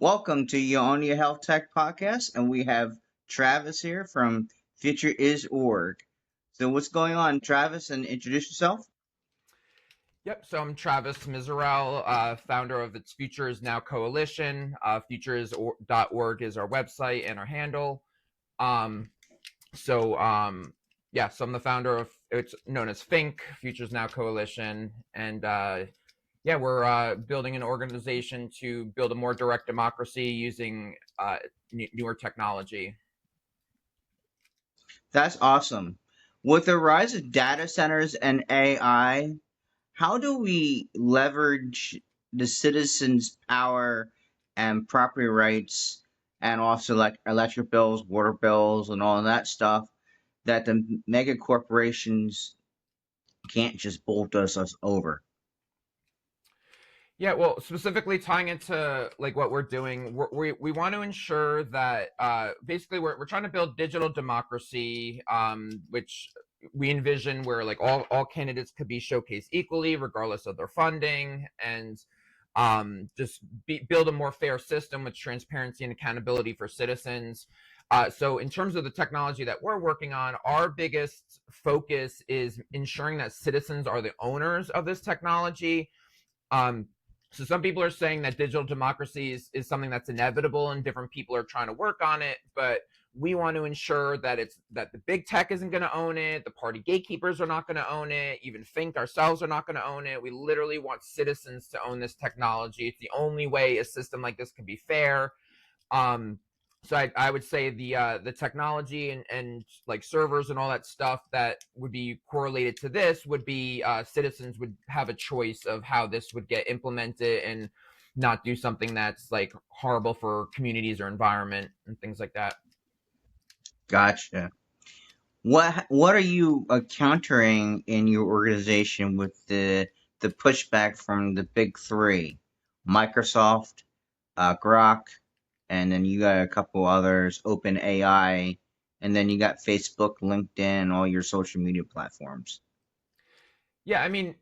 Welcome to your On Your Health Tech podcast, and we have Travis here from Future.org. So, what's going on, Travis? And introduce yourself. Yep, so I'm Travis Misurell, founder of Its Future is Now Coalition. Futures.org is our website and our handle. Um, so I'm the founder of, it's known as FINC, Futures Now Coalition. And we're building an organization to build a more direct democracy using newer technology. That's awesome. With the rise of data centers and AI, how do we leverage the citizens' power and property rights, and also like electric bills, water bills, and all of that stuff that the mega corporations can't just bulldoze us over? Yeah, well, specifically tying into like what we're doing, we want to ensure that basically we're trying to build digital democracy, which we envision where like all candidates could be showcased equally, regardless of their funding, and build a more fair system with transparency and accountability for citizens. So in terms of the technology that we're working on, our biggest focus is ensuring that citizens are the owners of this technology. So some people are saying that digital democracy is something that's inevitable and different people are trying to work on it, but we want to ensure that that the big tech isn't going to own it, the party gatekeepers are not going to own it, even Think ourselves are not going to own it. We literally want citizens to own this technology. It's the only way a system like this can be fair. So I would say the technology and like servers and all that stuff that would be correlated to this would be citizens would have a choice of how this would get implemented and not do something that's like horrible for communities or environment and things like that. Gotcha. What are you countering in your organization with the pushback from the big three, Microsoft, Grok, and then you got a couple others, OpenAI, and then you got Facebook, LinkedIn, all your social media platforms. Yeah, I mean,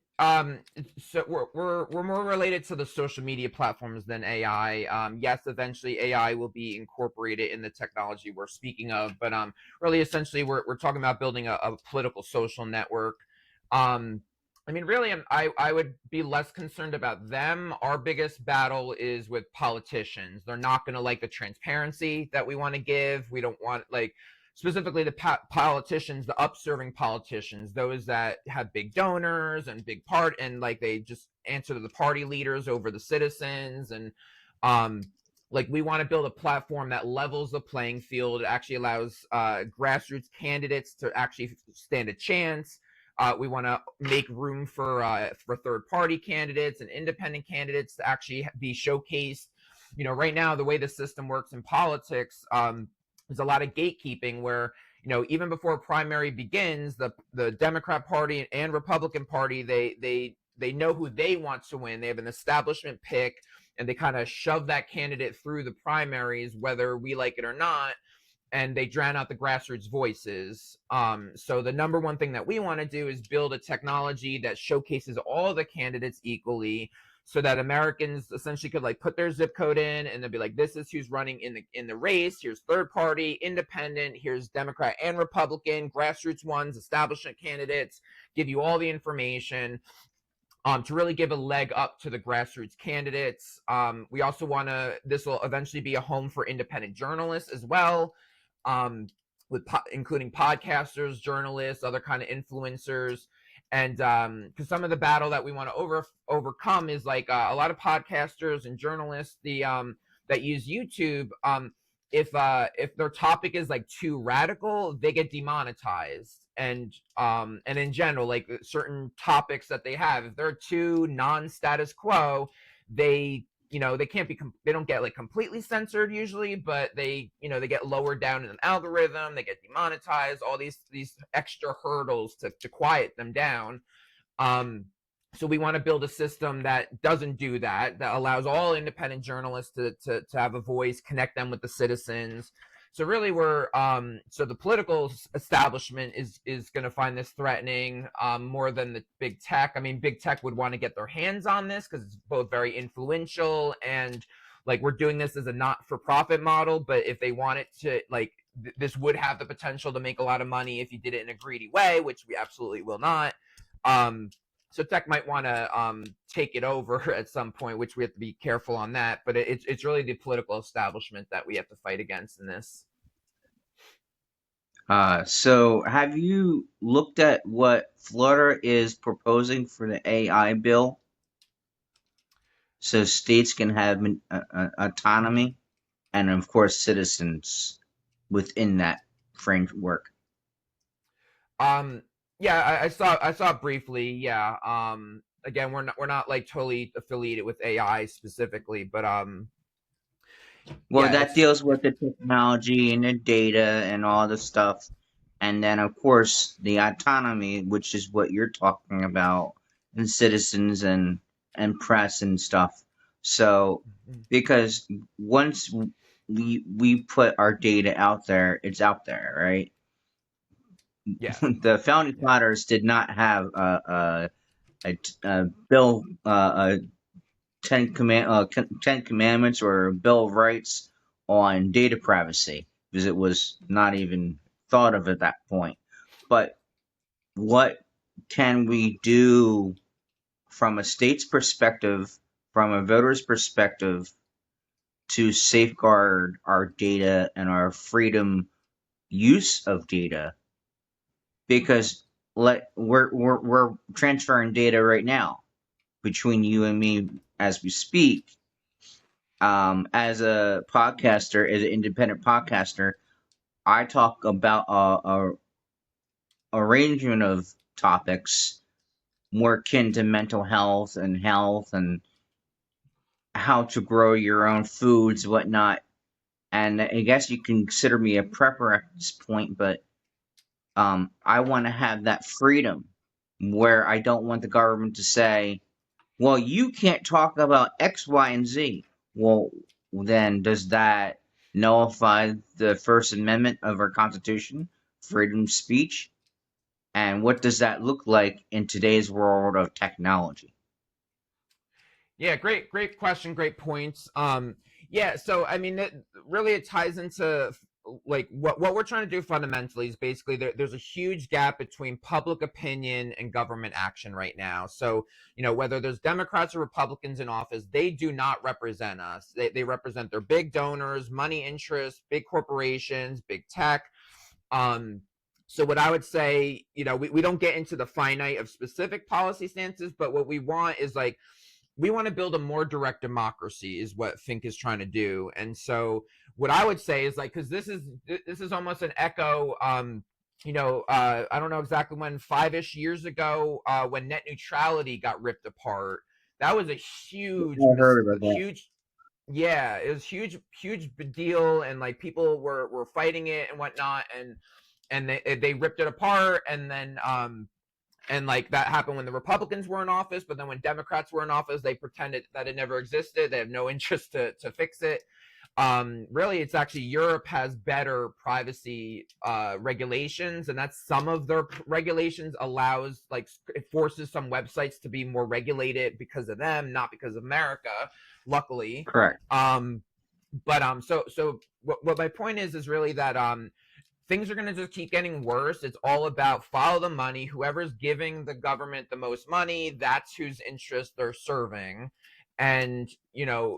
so we're more related to the social media platforms than AI. Yes, eventually AI will be incorporated in the technology we're speaking of, but really, essentially, we're talking about building a political social network. Um, I mean, really, I would be less concerned about them. Our biggest battle is with politicians. They're not going to like the transparency that we want to give. We don't want like specifically the politicians, the upserving politicians, those that have big donors and big part, and like they just answer to the party leaders over the citizens. And um, like we want to build a platform that levels the playing field. It actually allows grassroots candidates to actually stand a chance. We want to make room for third party candidates and independent candidates to actually be showcased. You know, right now the way the system works in politics, there's a lot of gatekeeping where, you know, even before a primary begins, the Democrat Party and Republican Party, they know who they want to win. They have an establishment pick, and they kind of shove that candidate through the primaries, whether we like it or not, and they drown out the grassroots voices. So the number one thing that we want to do is build a technology that showcases all the candidates equally, so that Americans essentially could like put their zip code in and they'll be like, this is who's running in the race. Here's third party, independent. Here's Democrat and Republican, grassroots ones, establishment candidates. Give you all the information. To really give a leg up to the grassroots candidates. We also want to, this will eventually be a home for independent journalists as well, um, including podcasters, journalists, other kind of influencers. And because some of the battle that we want to overcome is like a lot of podcasters and journalists that use YouTube. If their topic is like too radical, they get demonetized. And in general, like certain topics that they have, if they're too non-status quo, they they can't be they don't get like completely censored usually, but they they get lowered down in an algorithm, they get demonetized, all these extra hurdles to quiet them down. Um so we want to build a system that doesn't do that, that allows all independent journalists to have a voice, connect them with the citizens. So really we're so the political establishment is going to find this threatening, more than the big tech. I mean, big tech would want to get their hands on this because it's both very influential and like we're doing this as a not-for-profit model, but if they want it to, like, this would have the potential to make a lot of money if you did it in a greedy way, which we absolutely will not. So tech might want to take it over at some point, which we have to be careful on that. But it's really the political establishment that we have to fight against in this. So have you looked at what Florida is proposing for the AI bill? So states can have autonomy, and of course, citizens within that framework. Um, yeah, I saw it briefly. Yeah. Again, we're not like totally affiliated with AI specifically, but Well, yeah, that it's deals with the technology and the data and all the stuff. And then, of course, the autonomy, which is what you're talking about, and citizens and press and stuff. So, because once we put our data out there, it's out there, right? yeah, The founding yeah, fathers did not have a bill, Ten Commandments or a Bill of Rights on data privacy because it was not even thought of at that point. But what can we do from a state's perspective, from a voter's perspective, to safeguard our data and our freedom use of data? Because we're transferring data right now between you and me as we speak. As a podcaster, as an independent podcaster, I talk about a arrangement of topics more akin to mental health and how to grow your own foods, whatnot. And I guess you can consider me a prepper at this point, but I want to have that freedom where I don't want the government to say, well, you can't talk about X, Y, and Z. Well, then does that nullify the First Amendment of our Constitution, freedom of speech? And what does that look like in today's world of technology? yeah. Great question. Great points. Yeah. So I mean, it ties into like what we're trying to do fundamentally is basically there's a huge gap between public opinion and government action right now. So whether there's Democrats or Republicans in office, they do not represent us. They represent their big donors, money interests, big corporations, big tech. um so what I would say, we don't get into the finite of specific policy stances, but what we want is like we want to build a more direct democracy is what Fink is trying to do. And so what I would say is like, because this is almost an echo. I don't know exactly when, 5-ish years ago, when net neutrality got ripped apart. That was a I heard about that. huge, yeah, it was huge deal, and like people were fighting it and whatnot, and they ripped it apart, and then and like that happened when the Republicans were in office, but then when Democrats were in office, they pretended that it never existed. They have no interest to fix it. Really, it's actually Europe has better privacy regulations, and that's some of their regulations allows, like, it forces some websites to be more regulated because of them, not because of America, luckily. Correct. So what my point is really that things are going to just keep getting worse. It's all about follow the money. Whoever's giving the government the most money, that's whose interest they're serving. And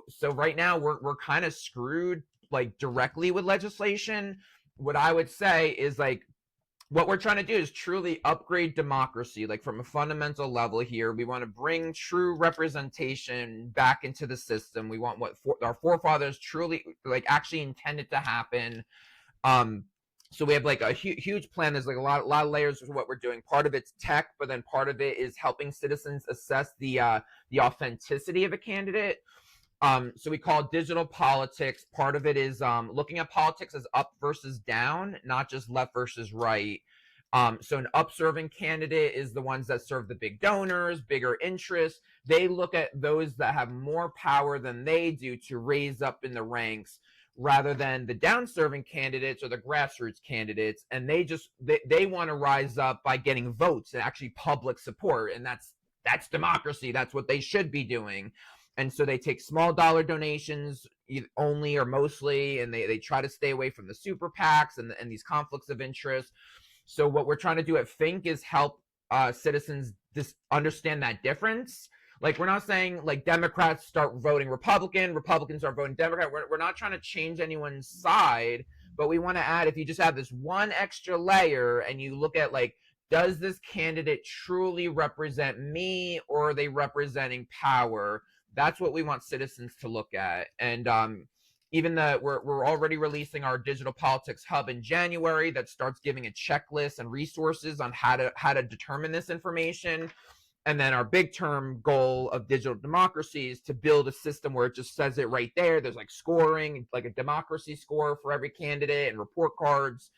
so right now we're kind of screwed, like, directly with legislation. What I would say is, like, what we're trying to do is truly upgrade democracy, like, from a fundamental level here. We want to bring true representation back into the system. We want what our forefathers truly, like, actually intended to happen. um so we have like a huge plan. There's like a lot of layers of what we're doing. Part of it's tech, but then part of it is helping citizens assess the authenticity of a candidate. So we call it digital politics. Part of it is looking at politics as up versus down, not just left versus right. So an up-serving candidate is the ones that serve the big donors, bigger interests. They look at those that have more power than they do to raise up in the ranks, rather than the down-serving candidates or the grassroots candidates. And they want to rise up by getting votes and actually public support. And that's democracy. That's what they should be doing. And so they take small dollar donations only or mostly, and they try to stay away from the super PACs and these conflicts of interest. So what we're trying to do at Think is help citizens understand that difference. Like, we're not saying like Democrats start voting Republican, Republicans are voting Democrat. We're not trying to change anyone's side, but we want to add, if you just have this one extra layer and you look at like, does this candidate truly represent me, or are they representing power? That's what we want citizens to look at. And even we're already releasing our digital politics hub in January that starts giving a checklist and resources on how to determine this information. And then our big term goal of digital democracy is to build a system where it just says it right there. There's like scoring, like a democracy score for every candidate and report cards.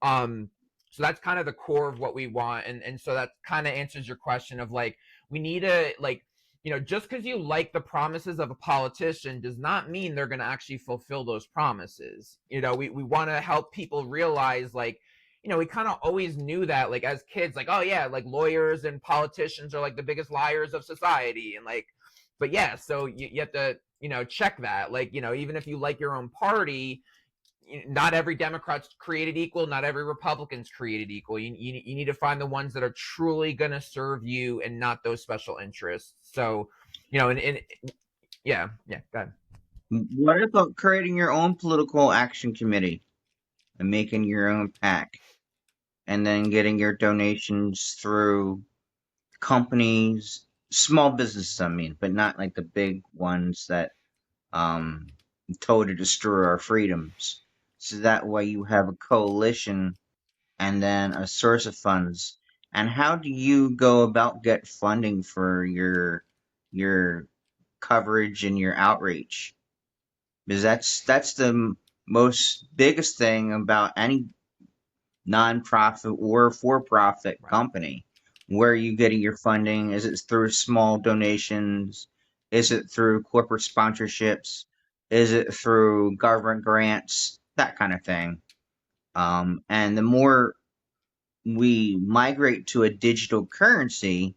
So that's kind of the core of what we want. And so that kind of answers your question of like, we need to like, just because you like the promises of a politician does not mean they're going to actually fulfill those promises. We want to help people realize like, we kind of always knew that, like, as kids, like, oh yeah, like lawyers and politicians are like the biggest liars of society. And like, but yeah, so you have to, check that. Like, even if you like your own party, not every Democrat's created equal, not every Republican's created equal. You need to find the ones that are truly going to serve you and not those special interests. So, and yeah, go ahead. What about creating your own political action committee and making your own PAC and then getting your donations through companies, small businesses, I mean, but not like the big ones that um totally destroy our freedoms. So that way you have a coalition and then a source of funds. And how do you go about get funding for your coverage and your outreach? Because that's the most biggest thing about any nonprofit or for-profit Right. company. Where are you getting your funding? Is it through small donations? Is it through corporate sponsorships? Is it through government grants? That kind of thing. And the more we migrate to a digital currency,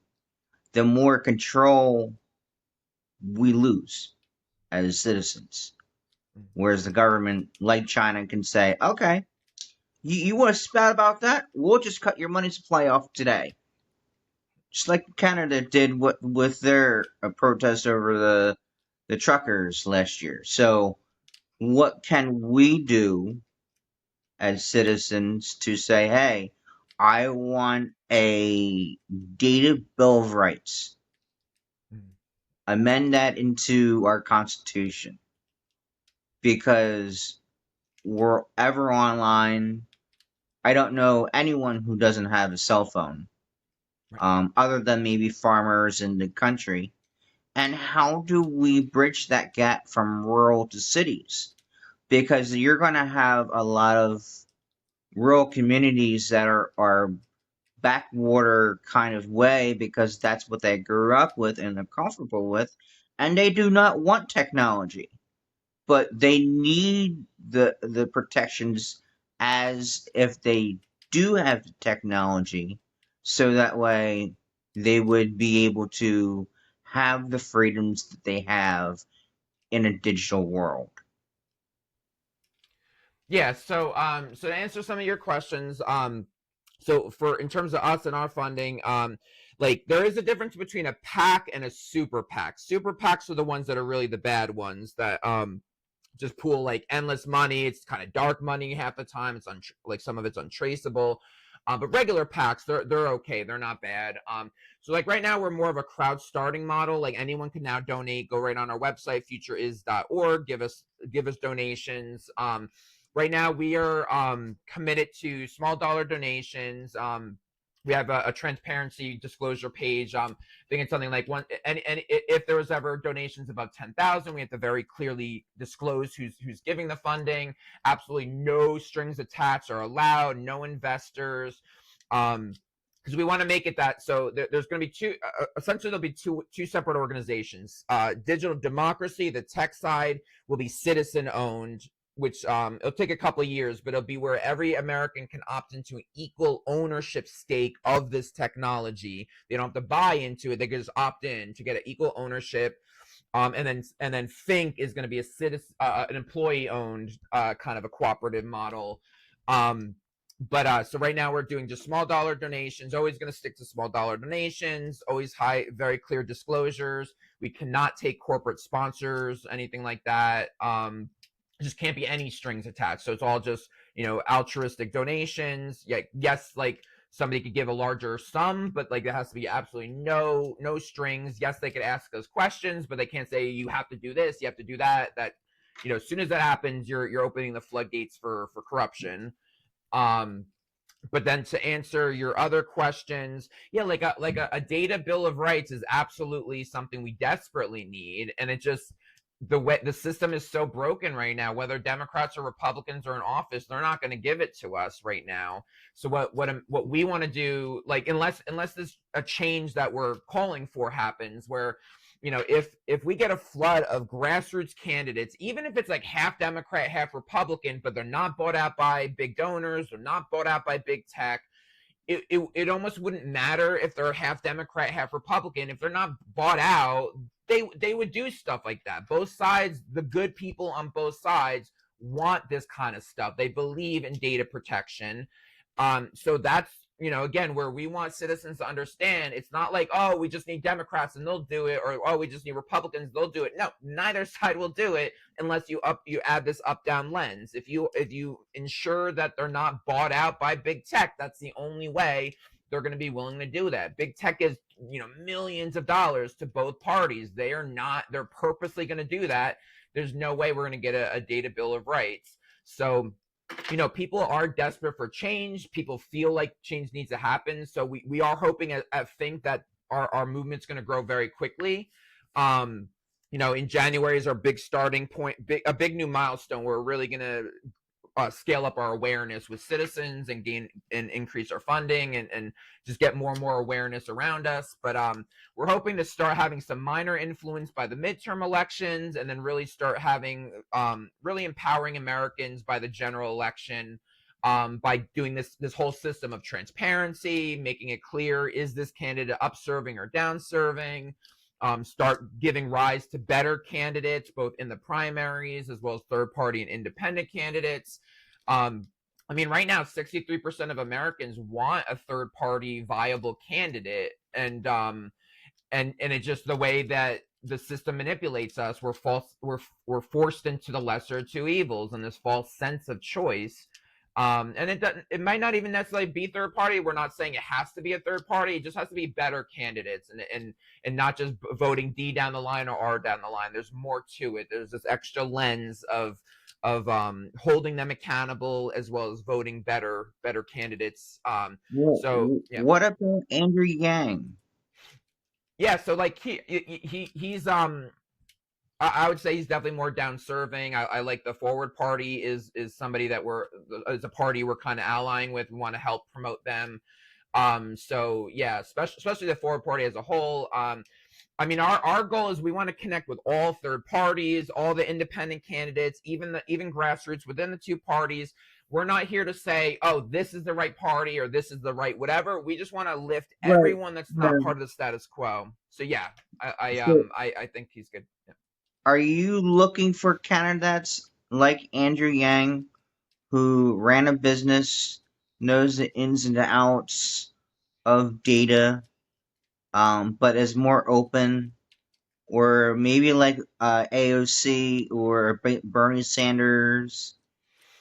the more control we lose as citizens. Whereas the government, like China, can say, okay, you want to spat about that? We'll just cut your money supply off today. Just like Canada did with their protest over the truckers last year. So, what can we do as citizens to say, hey, I want a data bill of rights? Amend that into our Constitution because we're ever online. I don't know anyone who doesn't have a cell phone, Right. other than maybe farmers in the country. And how do we bridge that gap from rural to cities? Because you're going to have a lot of rural communities that are backwater kind of way because that's what they grew up with and are comfortable with, and they do not want technology, but they need the protections as if they do have the technology, so that way they would be able to have the freedoms that they have in a digital world. Yeah, so to answer some of your questions, so for in terms of us and our funding, like there is a difference between a PAC and a super PAC. Super PACs are the ones that are really the bad ones that just pool like endless money. It's kind of dark money half the time. It's like some of it's untraceable. But regular PACs, they're okay. They're not bad. So like right now we're more of a crowd starting model. Like anyone can now donate. Go right on our website, futureis.org. Give us donations. Right now we are committed to small dollar donations. We have a transparency disclosure page. I think it's something like one. And if there was ever donations above 10,000, we have to very clearly disclose who's giving the funding. Absolutely no strings attached are allowed. No investors. Because we want to make it that so there's going to be two. Essentially, there'll be two separate organizations. Digital democracy, the tech side, will be citizen owned, which it'll take a couple of years, but it'll be where every American can opt into an equal ownership stake of this technology. They don't have to buy into it; they can just opt in to get an equal ownership. And then Think is going to be a citizen, an employee-owned kind of a cooperative model. But so right now we're doing just small dollar donations. Always going to stick to small dollar donations. Always very clear disclosures. We cannot take corporate sponsors, anything like that. Just can't be any strings attached. So it's all just altruistic donations. Yeah, yes, like somebody could give a larger sum, but like there has to be absolutely no strings. Yes, they could ask us questions, but they can't say you have to do this, you have to do that. That as soon as that happens, you're opening the floodgates for corruption. Um, but then to answer your other questions, yeah, like a data bill of rights is absolutely something we desperately need, and it just the way the system is so broken right now, whether Democrats or Republicans are in office, they're not going to give it to us right now. So what we want to do, like unless this a change that we're calling for happens, where if we get a flood of grassroots candidates, even if it's like half Democrat, half Republican, but they're not bought out by big donors, they're not bought out by big tech, it almost wouldn't matter if they're half Democrat, half Republican. If they're not bought out, they would do stuff like that. Both sides, the good people on both sides want this kind of stuff. They believe in data protection. So that's again where we want citizens to understand. It's not like, oh, we just need Democrats and they'll do it, or oh, we just need Republicans, they'll do it. No, neither side will do it unless you add this up down lens. If you ensure that they're not bought out by big tech, that's the only way they're going to be willing to do that. Big tech is millions of dollars to both parties. They're purposely going to do that. There's no way we're going to get a data bill of rights. So people are desperate for change. People feel like change needs to happen. So we are hoping at Think that our movement's going to grow very quickly. In January is our big starting point, a big new milestone. We're really going to scale up our awareness with citizens and gain and increase our funding and just get more and more awareness around us. But we're hoping to start having some minor influence by the midterm elections, and then really start having really empowering Americans by the general election, by doing this whole system of transparency, making it clear, is this candidate upserving or downserving. Start giving rise to better candidates, both in the primaries as well as third party and independent candidates. Right now, 63% of Americans want a third party viable candidate, and it's just the way that the system manipulates us. We're forced into the lesser of two evils and this false sense of choice. And it might not even necessarily be third party. We're not saying it has to be a third party. It just has to be better candidates, and not just voting D down the line or R down the line. There's more to it. There's this extra lens of holding them accountable, as well as voting better candidates. So yeah. What about Andrew Yang? Yeah, so like he's I would say he's definitely more down serving. I like the Forward Party is somebody that as a party we're kind of allying with. We want to help promote them. So yeah, especially the Forward Party as a whole. Our goal is we want to connect with all third parties, all the independent candidates, even grassroots within the two parties. We're not here to say, oh, this is the right party or this is the right whatever. We just want to lift Right. everyone that's not Um, part of the status quo. So yeah, so I think he's good. Yeah. are you looking for candidates like Andrew Yang, who ran a business, knows the ins and the outs of data, but is more open, or maybe like AOC or Bernie Sanders,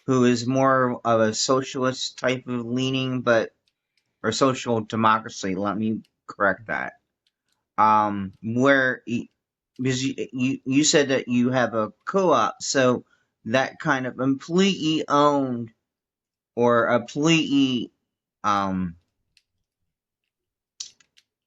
who is more of a socialist type of leaning, or social democracy. Let me correct that. Because you said that you have a co-op, so that kind of completely owned or a completely um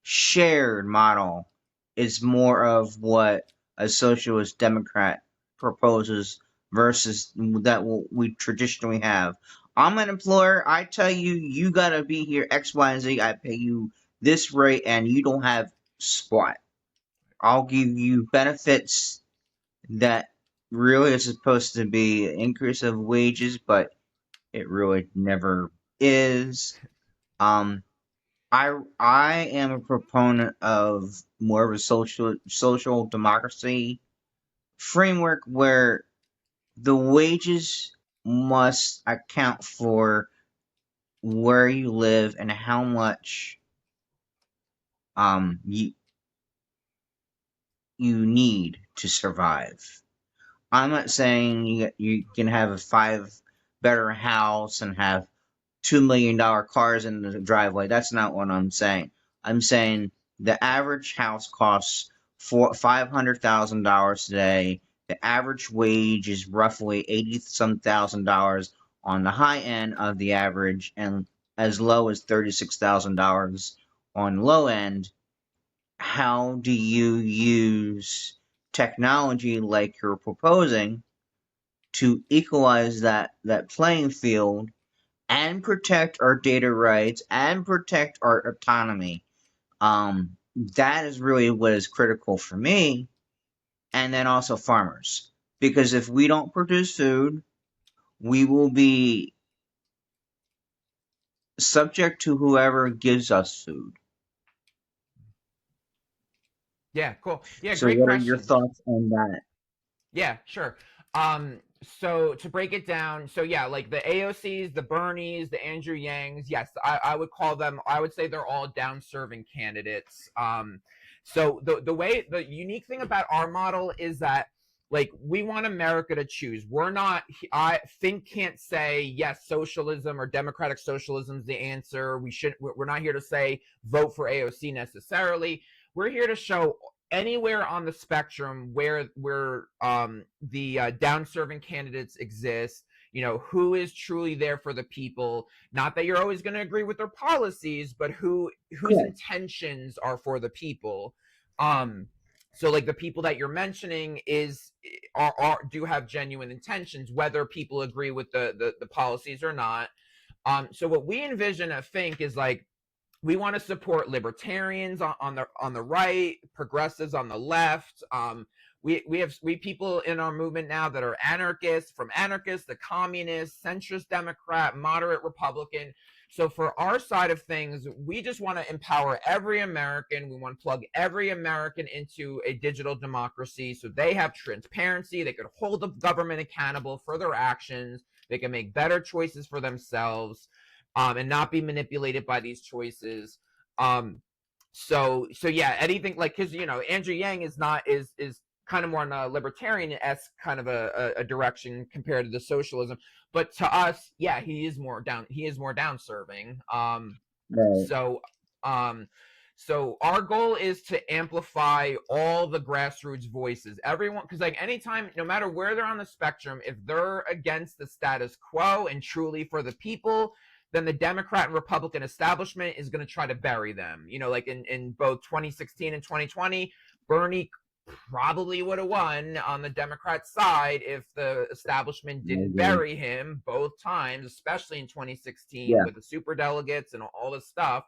shared model is more of what a socialist democrat proposes versus that what we traditionally have. I'm an employer. I tell you, you gotta be here X, Y, and Z. I pay you this rate, and you don't have squat. I'll give you benefits that really is supposed to be an increase of wages, but it really never is. Um, I am a proponent of more of a social democracy framework where the wages must account for where you live and how much you need to survive. I'm not saying you can have a five better house and have $2 million cars in the driveway. That's not what I'm saying. I'm saying the average house costs $500,000 today. The average wage is roughly 80 some $1,000 on the high end of the average, and as low as $36,000 on low end. How do you use technology like you're proposing to equalize that playing field and protect our data rights and protect our autonomy? That is really what is critical for me, and then also farmers. Because if we don't produce food, we will be subject to whoever gives us food. Yeah, cool. Yeah, So, great what are your question. thoughts on that? Yeah, sure. So to break it down, so yeah, like the AOCs, the Bernies, the Andrew Yangs, yes, I would call them, I would say they're all down serving candidates. So the unique thing about our model is that like we want America to choose. We're not, I think can't say yes, socialism or democratic socialism is the answer. We're not here to say vote for AOC necessarily. We're here to show anywhere on the spectrum where the down serving candidates exist, who is truly there for the people. Not that you're always going to agree with their policies, but whose Yeah, intentions are for the people. um so like the people that you're mentioning are do have genuine intentions, whether people agree with the policies or not. So what we envision, I think, is like we want to support libertarians on the right, progressives on the left. We people in our movement now that are anarchists, from anarchists to communists, centrist Democrat, moderate Republican. So for our side of things, we just want to empower every American. We want to plug every American into a digital democracy so they have transparency. They could hold the government accountable for their actions. They can make better choices for themselves, and not be manipulated by these choices. So yeah, anything like, because Andrew Yang is kind of more on a libertarian esque kind of a direction compared to the socialism, but to us, yeah, he is more down serving. right. So um so our goal is to amplify all the grassroots voices, everyone, because like anytime, no matter where they're on the spectrum, if they're against the status quo and truly for the people, then the Democrat and Republican establishment is going to try to bury them. Like in both 2016 and 2020, Bernie probably would have won on the Democrat side if the establishment I didn't agree. bury him both times, especially in 2016 Yeah, with the super delegates and all this stuff.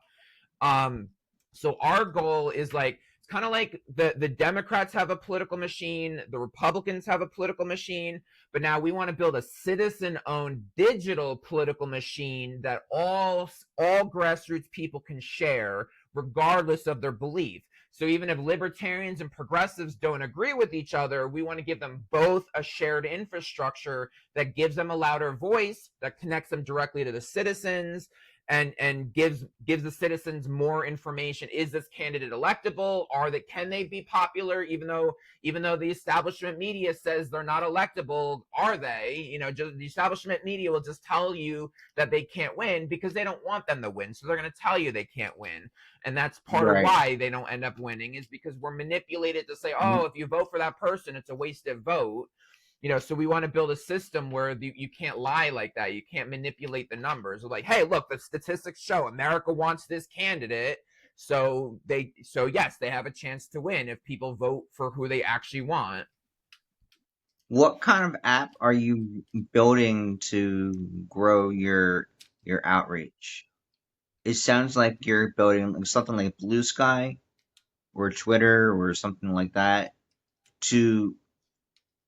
Um, so our goal is like, it's kind of like the Democrats have a political machine, the Republicans have a political machine, but now we want to build a citizen-owned digital political machine that all grassroots people can share, regardless of their belief. So even if libertarians and progressives don't agree with each other, we want to give them both a shared infrastructure that gives them a louder voice, that connects them directly to the citizens, and gives the citizens more information. Is this candidate electable? Can they be popular? Even though the establishment media says they're not electable, are they? Just the establishment media will just tell you that they can't win because they don't want them to win. So they're going to tell you they can't win. And that's part of right. why they don't end up winning, is because we're manipulated to say, oh, if you vote for that person, it's a wasted vote. So we want to build a system where you can't lie like that. You can't manipulate the numbers. Like, hey, look, the statistics show America wants this candidate, so yes, they have a chance to win if people vote for who they actually want. What kind of app are you building to grow your outreach? It sounds like you're building something like Blue Sky or Twitter or something like that to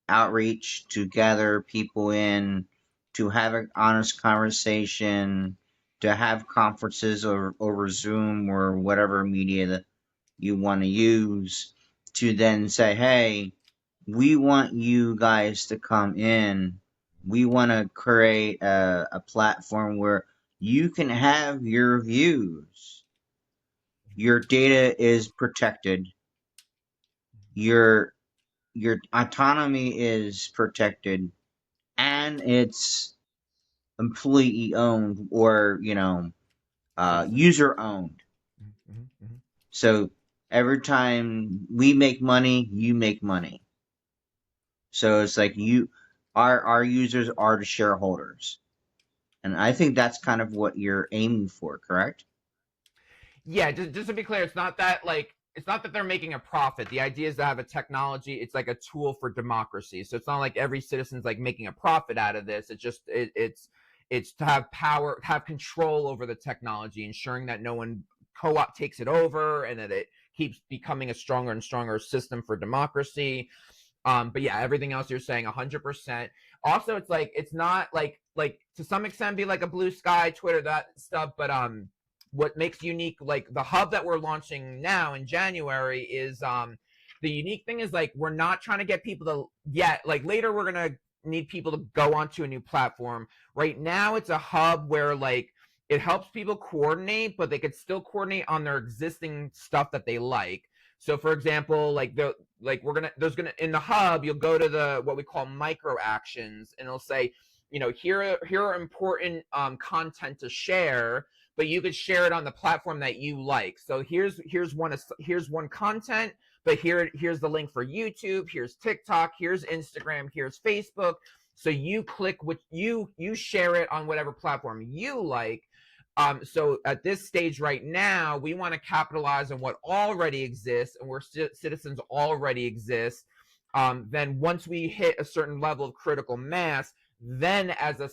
outreach, to gather people in, to have an honest conversation, to have conferences over Zoom or whatever media that you want to use, to then say, hey, we want you guys to come in. We want to create a platform where you can have your views. Your data is protected. Your your autonomy is protected, and it's employee owned, or Citizen owned. user owned. So every time we make money, you make money. So it's like our users are the shareholders, and I think that's kind of what you're aiming for, correct? Yeah, just to be clear, it's not that they're making a profit. The idea is to have a technology. It's like a tool for democracy. So it's not like every citizen's like making a profit out of this. It's to have power, have control over the technology, ensuring that no one co-op takes it over, and that it keeps becoming a stronger and stronger system for democracy. But yeah, everything else you're saying 100%. Also, it's like it's not like to some extent be like a blue sky Twitter that stuff, but what makes unique like the hub that we're launching now in January is the unique thing is like we're not trying to get people to yet like later we're gonna need people to go onto a new platform. Right now it's a hub where like it helps people coordinate, but they could still coordinate on their existing stuff that they like. So for example, we're gonna there's gonna in the hub you'll go to the what we call micro actions, and it'll say, here are important content to share, but you could share it on the platform that you like. So here's one content, but here's the link for YouTube, here's TikTok, here's Instagram, here's Facebook. So you click what you share it on whatever platform you like. So at this stage right now, we want to capitalize on what already exists and where citizens already exist. Then once we hit a certain level of critical mass, then as a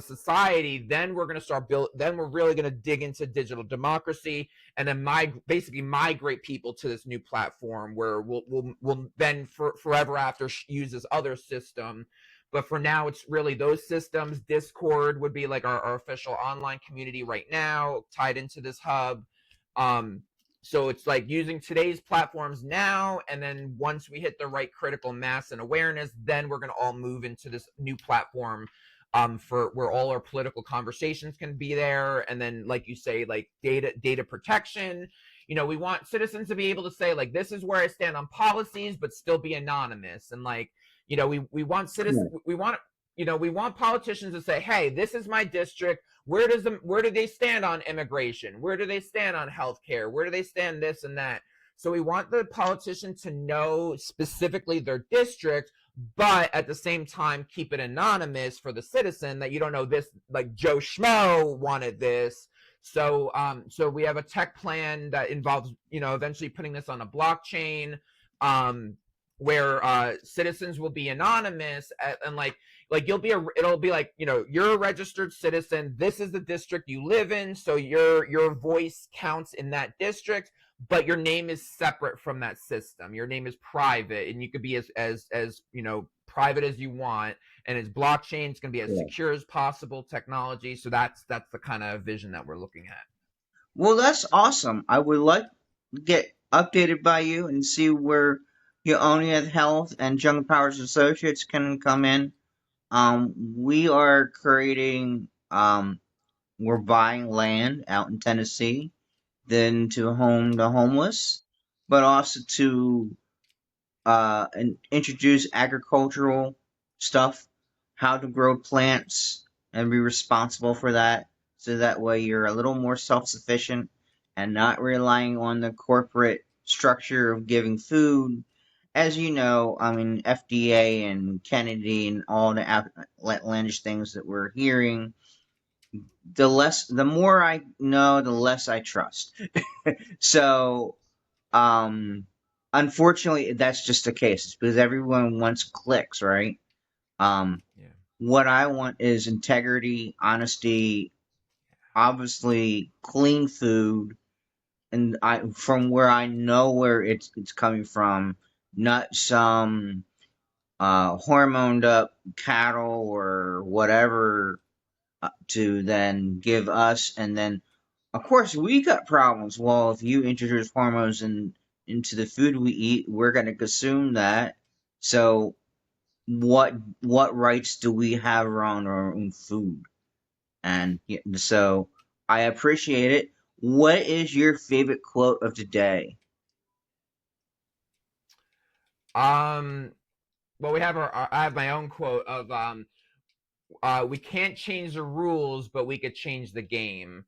society, then we're going to start build. Then we're really going to dig into digital democracy, and then basically migrate people to this new platform where we'll then forever after use this other system. But for now, it's really those systems. Discord would be like our official online community right now, tied into this hub. Um, so it's like using today's platforms now, and then once we hit the right critical mass and awareness, then we're going to all move into this new platform for where all our political conversations can be there. And then, like you say, like data protection. We want citizens to be able to say, like, this is where I stand on policies, but still be anonymous. And like, we want citizens, we want politicians to say, hey, this is my district. Where do they stand on immigration? Where do they stand on healthcare? Where do they stand this and that? So we want the politician to know specifically their district, but at the same time keep it anonymous for the citizen, that you don't know this, like Joe Schmo wanted this. So we have a tech plan that involves eventually putting this on a blockchain, where citizens will be anonymous, and like it'll be like, you're a registered citizen, this is the district you live in, so your voice counts in that district, but your name is separate from that system. Your name is private, and you could be as private as you want, and it's blockchain. It's going to be as Yeah. secure as possible technology. So that's the kind of vision that we're looking at. Well, that's awesome. I would like to get updated by you and see where Ionia Health and Young Powers Associates can come in. We are creating, we're buying land out in Tennessee, then to home the homeless, but also to and introduce agricultural stuff, how to grow plants and be responsible for that. So that way you're a little more self sufficient and not relying on the corporate structure of giving food. As you know, I mean, FDA and Kennedy and all the outlandish things that we're hearing, the more I know, the less I trust. So, um, unfortunately, that's just the case. It's because everyone wants clicks, right? Um, Yeah. what I want is integrity, honesty, obviously clean food, and from where I know where it's coming from, not some hormoned up cattle or whatever to then give us, and then of course we got problems. Well, if you introduce hormones into the food we eat, we're going to consume that, So what rights do we have around our own food? And so I appreciate it. What is your favorite quote of the day? Um, well, we have I have my own quote of we can't change the rules, but we could change the game.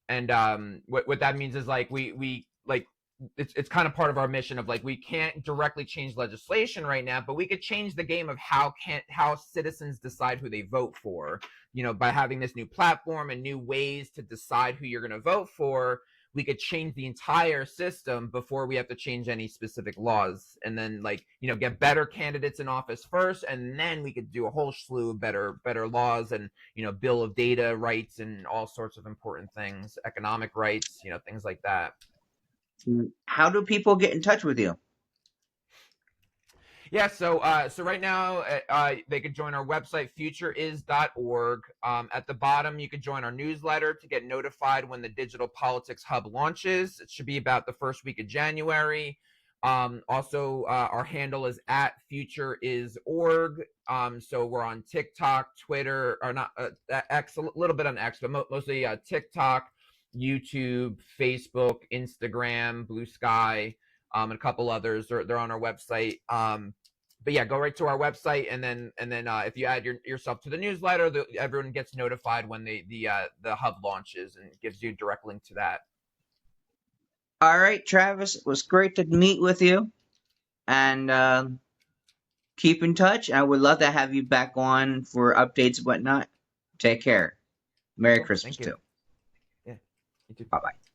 And what that means is like we like it's kind of part of our mission of like we can't directly change legislation right now, but we could change the game of how citizens decide who they vote for. You know, by having this new platform and new ways to decide who you're going to vote for, we could change the entire system before we have to change any specific laws, and then like get better candidates in office first, and then we could do a whole slew of better laws and bill of data rights and all sorts of important things, economic rights, things like that. How do people get in touch with you? Yeah, so right now they could join our website futureis.org. At the bottom you could join our newsletter to get notified when the Digital Politics Hub launches. It should be about the first week of January. Also, our handle is at futureis.org. So we're on TikTok, Twitter, or not X, a little bit on X, but mostly TikTok, YouTube, Facebook, Instagram, Blue Sky, and a couple others. They're on our website. But yeah, go right to our website, and then if you add yourself to the newsletter, everyone gets notified when the hub launches, and it gives you a direct link to that. All right, Travis, it was great to meet with you, and keep in touch. I would love to have you back on for updates and whatnot. Take care. Merry Cool. Christmas Thank you. too. Yeah. You too. Bye bye.